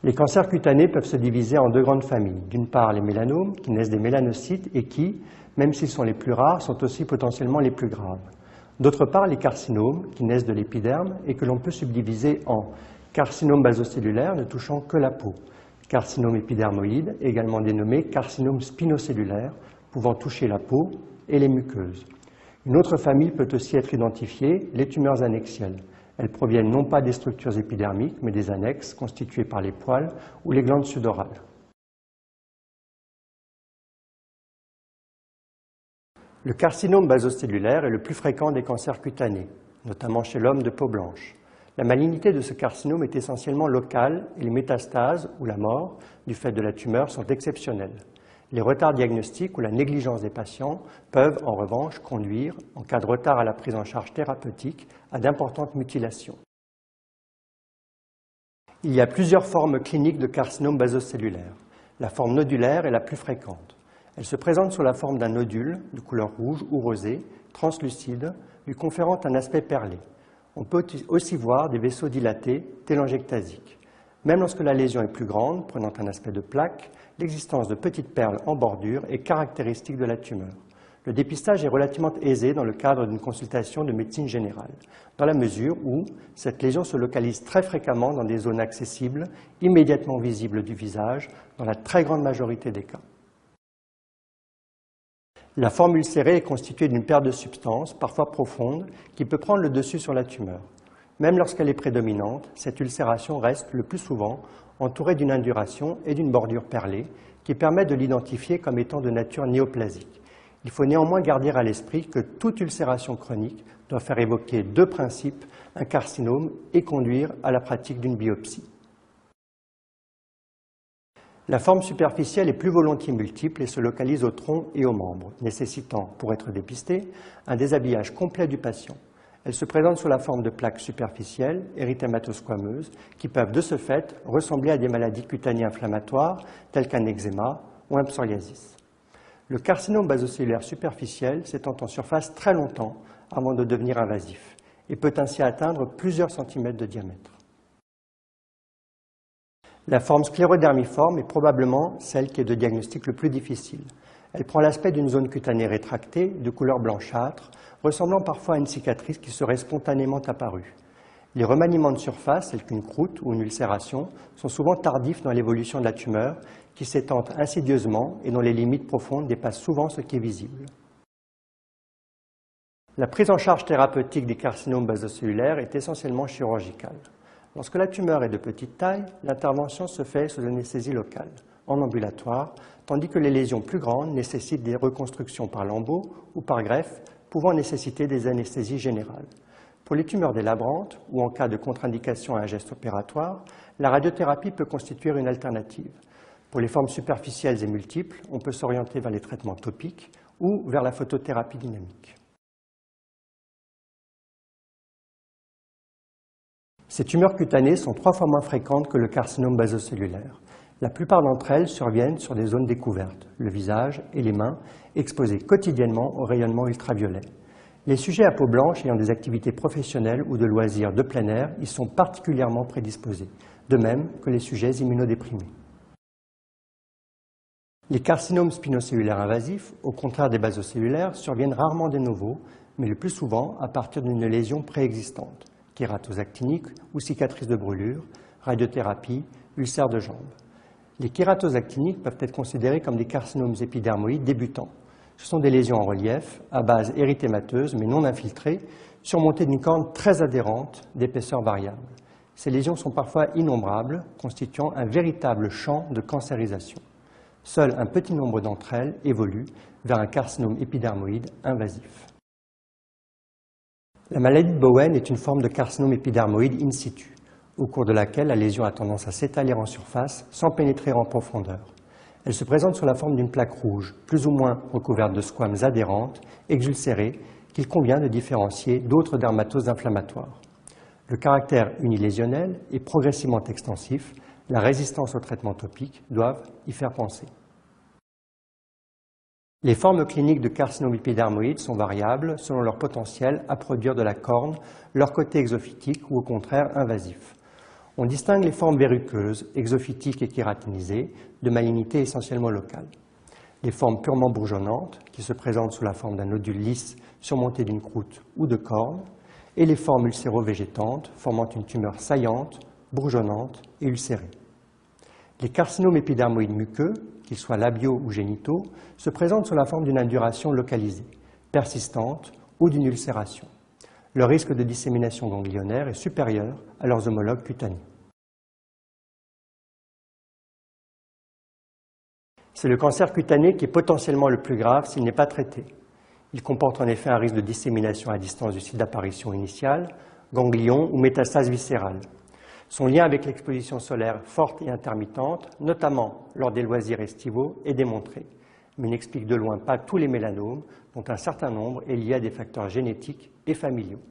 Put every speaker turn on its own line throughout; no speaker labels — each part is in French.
Les cancers cutanés peuvent se diviser en deux grandes familles. D'une part, les mélanomes, qui naissent des mélanocytes et qui, même s'ils sont les plus rares, sont aussi potentiellement les plus graves. D'autre part, les carcinomes, qui naissent de l'épiderme et que l'on peut subdiviser en carcinomes basocellulaires ne touchant que la peau, carcinome épidermoïde, également dénommé carcinome spinocellulaire, pouvant toucher la peau et les muqueuses. Une autre famille peut aussi être identifiée, les tumeurs annexielles. Elles proviennent non pas des structures épidermiques, mais des annexes constituées par les poils ou les glandes sudorales. Le carcinome basocellulaire est le plus fréquent des cancers cutanés, notamment chez l'homme de peau blanche. La malignité de ce carcinome est essentiellement locale et les métastases ou la mort du fait de la tumeur sont exceptionnelles. Les retards diagnostiques ou la négligence des patients peuvent en revanche conduire, en cas de retard à la prise en charge thérapeutique, à d'importantes mutilations. Il y a plusieurs formes cliniques de carcinome basocellulaire. La forme nodulaire est la plus fréquente. Elle se présente sous la forme d'un nodule de couleur rouge ou rosée, translucide, lui conférant un aspect perlé. On peut aussi voir des vaisseaux dilatés, télangiectasiques. Même lorsque la lésion est plus grande, prenant un aspect de plaque, l'existence de petites perles en bordure est caractéristique de la tumeur. Le dépistage est relativement aisé dans le cadre d'une consultation de médecine générale, dans la mesure où cette lésion se localise très fréquemment dans des zones accessibles, immédiatement visibles du visage, dans la très grande majorité des cas. La forme ulcérée est constituée d'une perte de substance, parfois profonde, qui peut prendre le dessus sur la tumeur. Même lorsqu'elle est prédominante, cette ulcération reste le plus souvent entourée d'une induration et d'une bordure perlée qui permet de l'identifier comme étant de nature néoplasique. Il faut néanmoins garder à l'esprit que toute ulcération chronique doit faire évoquer deux principes, un carcinome et conduire à la pratique d'une biopsie. La forme superficielle est plus volontiers multiple et se localise au tronc et aux membres, nécessitant, pour être dépistée, un déshabillage complet du patient. Elle se présente sous la forme de plaques superficielles, érythématosquameuses, qui peuvent de ce fait ressembler à des maladies cutanées inflammatoires telles qu'un eczéma ou un psoriasis. Le carcinome basocellulaire superficiel s'étend en surface très longtemps avant de devenir invasif et peut ainsi atteindre plusieurs centimètres de diamètre. La forme sclérodermiforme est probablement celle qui est de diagnostic le plus difficile. Elle prend l'aspect d'une zone cutanée rétractée, de couleur blanchâtre, ressemblant parfois à une cicatrice qui serait spontanément apparue. Les remaniements de surface, tels qu'une croûte ou une ulcération, sont souvent tardifs dans l'évolution de la tumeur, qui s'étend insidieusement et dont les limites profondes dépassent souvent ce qui est visible. La prise en charge thérapeutique des carcinomes basocellulaires est essentiellement chirurgicale. Lorsque la tumeur est de petite taille, l'intervention se fait sous anesthésie locale, en ambulatoire, tandis que les lésions plus grandes nécessitent des reconstructions par lambeaux ou par greffe, pouvant nécessiter des anesthésies générales. Pour les tumeurs délabrantes ou en cas de contre-indication à un geste opératoire, la radiothérapie peut constituer une alternative. Pour les formes superficielles et multiples, on peut s'orienter vers les traitements topiques ou vers la photothérapie dynamique. Ces tumeurs cutanées sont 3 fois moins fréquentes que le carcinome basocellulaire. La plupart d'entre elles surviennent sur des zones découvertes, le visage et les mains, exposés quotidiennement au rayonnement ultraviolet. Les sujets à peau blanche ayant des activités professionnelles ou de loisirs de plein air y sont particulièrement prédisposés, de même que les sujets immunodéprimés. Les carcinomes spinocellulaires invasifs, au contraire des basocellulaires, surviennent rarement de nouveau, mais le plus souvent à partir d'une lésion préexistante, kératose actinique ou cicatrice de brûlure, radiothérapie, ulcère de jambe. Les kératoses actiniques peuvent être considérées comme des carcinomes épidermoïdes débutants. Ce sont des lésions en relief, à base érythémateuse mais non infiltrée, surmontées d'une corne très adhérente d'épaisseur variable. Ces lésions sont parfois innombrables, constituant un véritable champ de cancérisation. Seul un petit nombre d'entre elles évoluent vers un carcinome épidermoïde invasif. La maladie de Bowen est une forme de carcinome épidermoïde in situ, au cours de laquelle la lésion a tendance à s'étaler en surface sans pénétrer en profondeur. Elle se présente sous la forme d'une plaque rouge, plus ou moins recouverte de squames adhérentes, exulcérées, qu'il convient de différencier d'autres dermatoses inflammatoires. Le caractère unilésionnel et progressivement extensif, la résistance aux traitements topiques doivent y faire penser. Les formes cliniques de carcinome épidermoïde sont variables selon leur potentiel à produire de la corne, leur côté exophytique ou au contraire invasif. On distingue les formes verruqueuses, exophytiques et kératinisées, de malignité essentiellement locale. Les formes purement bourgeonnantes, qui se présentent sous la forme d'un nodule lisse surmonté d'une croûte ou de cornes, et les formes ulcéro-végétantes, formant une tumeur saillante, bourgeonnante et ulcérée. Les carcinomes épidermoïdes muqueux, qu'ils soient labiaux ou génitaux, se présentent sous la forme d'une induration localisée, persistante ou d'une ulcération. Leur risque de dissémination ganglionnaire est supérieur à leurs homologues cutanés. C'est le cancer cutané qui est potentiellement le plus grave s'il n'est pas traité. Il comporte en effet un risque de dissémination à distance du site d'apparition initial, ganglion ou métastase viscérale. Son lien avec l'exposition solaire forte et intermittente, notamment lors des loisirs estivaux, est démontré, mais n'explique de loin pas tous les mélanomes, dont un certain nombre est lié à des facteurs génétiques et familiaux.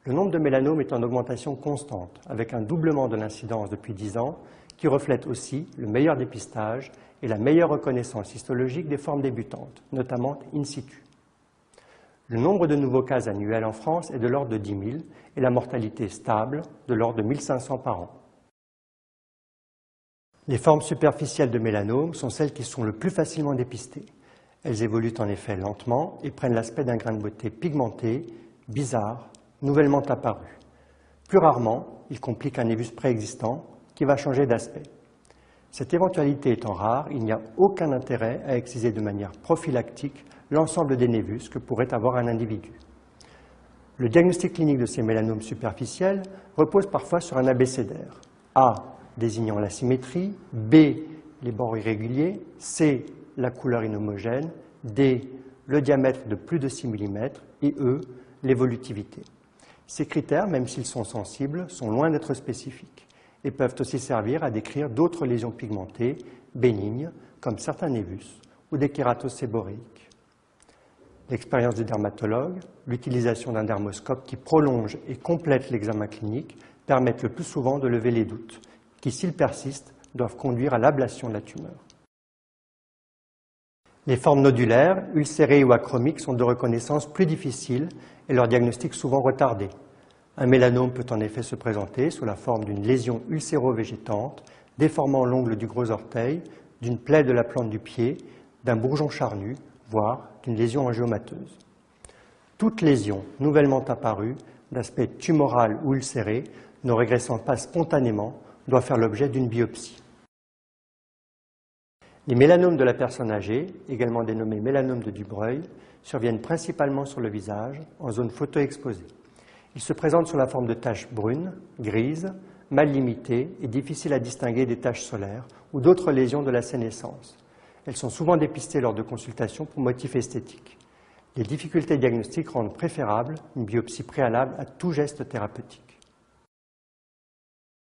Le nombre de mélanomes est en augmentation constante, avec un doublement de l'incidence depuis 10 ans, qui reflète aussi le meilleur dépistage et la meilleure reconnaissance histologique des formes débutantes, notamment in situ. Le nombre de nouveaux cas annuels en France est de l'ordre de 10 000 et la mortalité stable de l'ordre de 1 500 par an. Les formes superficielles de mélanome sont celles qui sont le plus facilement dépistées. Elles évoluent en effet lentement et prennent l'aspect d'un grain de beauté pigmenté, bizarre, nouvellement apparu. Plus rarement, ils compliquent un névus préexistant qui va changer d'aspect. Cette éventualité étant rare, il n'y a aucun intérêt à exciser de manière prophylactique l'ensemble des névus que pourrait avoir un individu. Le diagnostic clinique de ces mélanomes superficiels repose parfois sur un abécédaire. A désignant la symétrie, B les bords irréguliers, C la couleur inhomogène, D le diamètre de plus de 6 mm et E l'évolutivité. Ces critères, même s'ils sont sensibles, sont loin d'être spécifiques et peuvent aussi servir à décrire d'autres lésions pigmentées, bénignes, comme certains névus ou des kératoses séboréiques. L'expérience du dermatologue, l'utilisation d'un dermoscope qui prolonge et complète l'examen clinique permettent le plus souvent de lever les doutes, qui, s'ils persistent, doivent conduire à l'ablation de la tumeur. Les formes nodulaires, ulcérées ou achromiques sont de reconnaissance plus difficiles et leur diagnostic souvent retardé. Un mélanome peut en effet se présenter sous la forme d'une lésion ulcéro-végétante, déformant l'ongle du gros orteil, d'une plaie de la plante du pied, d'un bourgeon charnu, voire d'une lésion angiomateuse. Toute lésion nouvellement apparue, d'aspect tumoral ou ulcéré, ne régressant pas spontanément, doit faire l'objet d'une biopsie. Les mélanomes de la personne âgée, également dénommés mélanomes de Dubreuil, surviennent principalement sur le visage, en zone photoexposée. Ils se présentent sous la forme de taches brunes, grises, mal limitées et difficiles à distinguer des taches solaires ou d'autres lésions de la sénescence. Elles sont souvent dépistées lors de consultations pour motifs esthétiques. Les difficultés diagnostiques rendent préférable une biopsie préalable à tout geste thérapeutique.